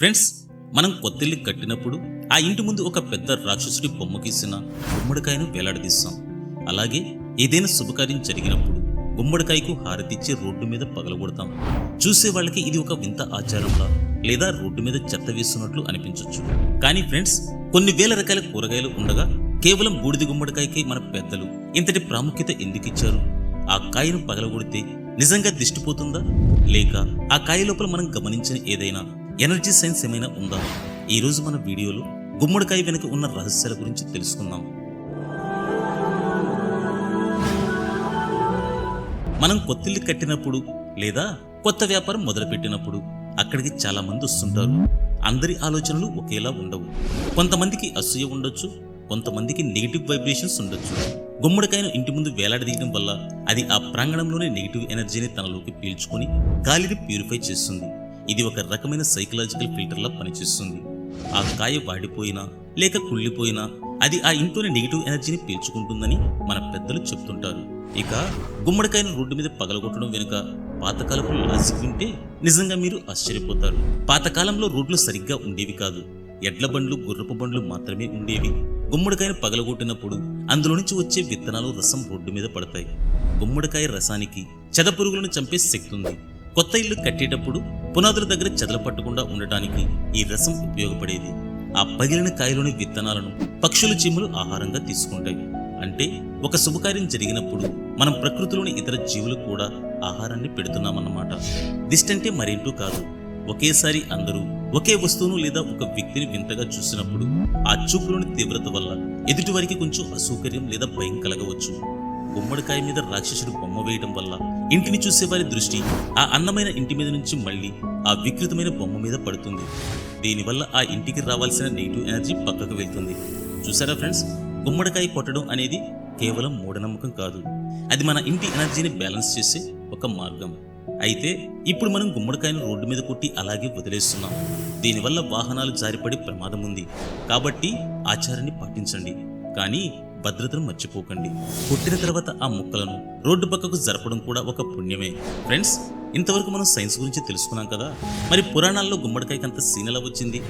Friends, మనం కొత్తిల్లు కట్టినప్పుడు ఆ ఇంటి ముందు ఒక పెద్ద రాక్షసుడి బొమ్మ గీసిన గుమ్మడికాయను వేలాడదీస్తాం. అలాగే ఏదైనా శుభకార్యం జరిగినప్పుడు గుమ్మడికాయకు హారతిచ్చి రోడ్డు మీద పగలగొడతాం. చూసే వాళ్ళకి ఇది ఒక వింత ఆచారంలా లేదా రోడ్డు మీద చెత్త వేస్తున్నట్లు అనిపించవచ్చు. కానీ ఫ్రెండ్స్, కొన్ని వేల రకాల కూరగాయలు ఉండగా కేవలం బూడిద గుమ్మడికాయకి మన పెద్దలు ఇంతటి ప్రాముఖ్యత ఎందుకు ఇచ్చారు? ఆ కాయను పగలగొడితే నిజంగా దిష్టిపోతుందా, లేక ఆ కాయ లోపల మనం గమనించిన ఏదైనా ఎనర్జీ సైన్స్ ఏమైనా ఉందా? ఈ రోజు మన వీడియోలో గుమ్మడికాయ వెనుక ఉన్న రహస్యాల గురించి తెలుసుకుందాం. మనం కొత్తిల్లు కట్టినప్పుడు లేదా కొత్త వ్యాపారం మొదలుపెట్టినప్పుడు అక్కడికి చాలా మంది వస్తుంటారు. అందరి ఆలోచనలు ఒకేలా ఉండవు. కొంతమందికి అసూయ ఉండొచ్చు, కొంతమందికి నెగిటివ్ వైబ్రేషన్స్ ఉండొచ్చు. గుమ్మడికాయను ఇంటి ముందు వేలాడదీయడం వల్ల అది ఆ ప్రాంగణంలోని నెగిటివ్ ఎనర్జీని తనలోకి పీల్చుకొని గాలిని ప్యూరిఫై చేస్తుంది. ఇది ఒక రకమైన సైకలాజికల్ ఫిల్టర్లా పనిచేస్తుంది. ఆ కాయ వాడిపోయినా లేక కుళ్ళిపోయినా అది ఆ ఇంట్లోని నెగిటివ్ ఎనర్జీని పీల్చుకుంటుందని మన పెద్దలు చెప్తుంటారు. ఇక గుమ్మడికాయను రోడ్డు మీద పగలగొట్టడం వెనుక పాతకాలపు లాజిక్ వింటే నిజంగా మీరు ఆశ్చర్యపోతారు. పాతకాలంలో రోడ్లు సరిగ్గా ఉండేవి కాదు. ఎడ్ల బండ్లు, గుర్రపు బండ్లు మాత్రమే ఉండేవి. గుమ్మడికాయను పగలగొట్టినప్పుడు అందులో నుంచి వచ్చే విత్తనాలు, రసం రోడ్డు మీద పడతాయి. గుమ్మడికాయ రసానికి చెదపురుగులను చంపే శక్తి ఉంది. కొత్త ఇల్లు కట్టేటప్పుడు పునాదుల దగ్గర చెదలు పట్టకుండా ఉండటానికి ఈ రసం ఉపయోగపడేది. ఆ పగిలిన కాయలోని విత్తనాలను పక్షులు, చీమలు ఆహారంగా తీసుకుంటాయి. అంటే ఒక శుభకార్యం జరిగినప్పుడు మనం ప్రకృతిలోని ఇతర జీవులు కూడా ఆహారాన్ని పెడుతున్నామన్నమాట. దిష్టంటే మరేంటో కాదు, ఒకేసారి అందరూ ఒకే వస్తువును లేదా ఒక వ్యక్తిని వింతగా చూసినప్పుడు ఆ చూపులోని తీవ్రత వల్ల ఎదుటివారికి కొంచెం అసౌకర్యం లేదా భయం కలగవచ్చు. గుమ్మడికాయ మీద రాక్షసుడు బొమ్మ వేయడం వల్ల ఇంటిని చూసేవారి దృష్టి ఆ అందమైన ఇంటి మీద నుంచి మళ్ళీ ఆ వికృతమైన బొమ్మ మీద పడుతుంది. దీనివల్ల ఆ ఇంటికి రావాల్సిన నెగిటివ్ ఎనర్జీ పక్కకు వెళ్తుంది. చూసారా ఫ్రెండ్స్, గుమ్మడికాయ కొట్టడం అనేది కేవలం మూఢనమ్మకం కాదు, అది మన ఇంటి ఎనర్జీని బ్యాలెన్స్ చేసే ఒక మార్గం. అయితే ఇప్పుడు మనం గుమ్మడికాయను రోడ్డు మీద కొట్టి అలాగే వదిలేస్తున్నాం. దీనివల్ల వాహనాలు జారిపడే ప్రమాదం ఉంది. కాబట్టి ఆచారాన్ని పాటించండి, కానీ భద్రతను మర్చిపోకండి. కొట్టిన తర్వాత ఆ ముక్కలను రోడ్డు పక్కకు జరపడం కూడా ఒక పుణ్యమే. ఫ్రెండ్స్, ఇంతవరకు మనం సైన్స్ గురించి తెలుసుకున్నాం కదా. మరి పురాణాల్లో గుమ్మడికాయకి అంత సీన్ ఎలా వచ్చింది?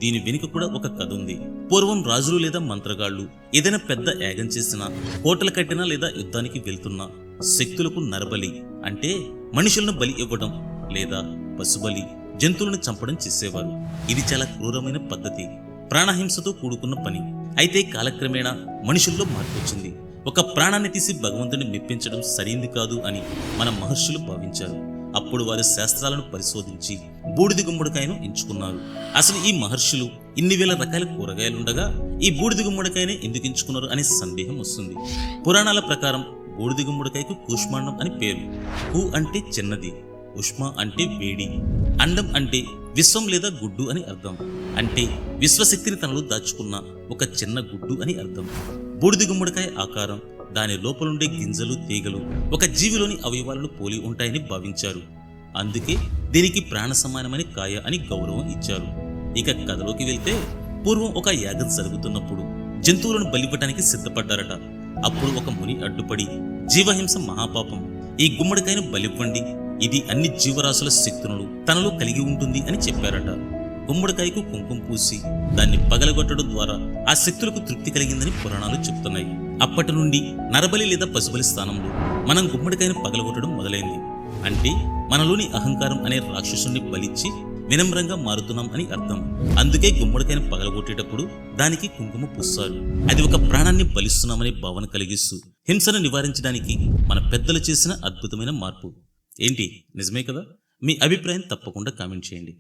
దీని వెనుక కూడా ఒక కథ ఉంది. పూర్వం రాజులు లేదా మంత్రగాళ్లు ఏదైనా పెద్ద యాగం చేసినా, కోటలు కట్టినా లేదా యుద్ధానికి వెళ్తున్నా శక్తులకు నరబలి అంటే మనుషులను బలి ఇవ్వడం లేదా పశుబలి, జంతువులను చంపడం చేసేవారు. ఇది చాలా క్రూరమైన పద్ధతి, ప్రాణహింసతో కూడుకున్న పని. అయితే కాలక్రమేణా మనుషుల్లో మార్పు వచ్చింది. ఒక ప్రాణాన్ని తీసి భగవంతుని మెప్పించడం సరైంది కాదు అని మన మహర్షులు భావించారు. అప్పుడు వారు శాస్త్రాలను పరిశోధించి బూడిద గుమ్మడికాయను ఎంచుకున్నారు. అసలు ఈ మహర్షులు ఇన్ని వేల రకాల కూరగాయలుండగా ఈ బూడిద గుమ్మడికాయనే ఎందుకు ఎంచుకున్నారు అనే సందేహం వస్తుంది. పురాణాల ప్రకారం బూడిద గుమ్మడికాయకు కూష్మాండం అని పేరు. కు అంటే చిన్నది, ఉష్మ అంటే వేడి, అండం అంటే విశ్వం లేదా గుడ్డు అని అర్థం. అంటే విశ్వశక్తిని తనలో దాచుకున్న ఒక చిన్న గుడ్డు అని అర్థం. బూడిద గుమ్మడికాయ ఆకారం, దాని లోపలుండే గింజలు, తీగలు ఒక జీవిలోని అవయవాలను పోలి ఉంటాయని భావించారు. అందుకే దీనికి ప్రాణ సమానమైన కాయ అని గౌరవం ఇచ్చారు. ఇక కథలోకి వెళ్తే, పూర్వం ఒక యాగం జరుగుతున్నప్పుడు జంతువులను బలివ్వటానికి సిద్ధపడ్డారట. అప్పుడు ఒక ముని అడ్డుపడి, జీవహింస మహాపాపం, ఈ గుమ్మడికాయను బలివ్వండి, ఇది అన్ని జీవరాశుల శక్తులను తనలో కలిగి ఉంటుంది అని చెప్పారట. గుమ్మడికాయకు కుంకుమ పూసి దాన్ని పగలగొట్టడం ద్వారా ఆ శక్తులకు తృప్తి కలిగిందని పురాణాలు చెప్తున్నాయి. అప్పటి నుండి నరబలి లేదా పశుబలి స్థానంలో మనం గుమ్మడికాయను పగలగొట్టడం మొదలైంది. అంటే మనలోని అహంకారం అనే రాక్షసుని బలిచ్చి వినమ్రంగా మారుతున్నాం అని అర్థం. అందుకే గుమ్మడికాయను పగలగొట్టేటప్పుడు దానికి కుంకుమ పూస్తారు. అది ఒక ప్రాణాన్ని బలిస్తున్నామనే భావన కలిగిస్తూ హింసను నివారించడానికి మన పెద్దలు చేసిన అద్భుతమైన మార్పు. ఏంటి, నిజమే కదా? మీ అభిప్రాయం తప్పకుండా కామెంట్ చేయండి.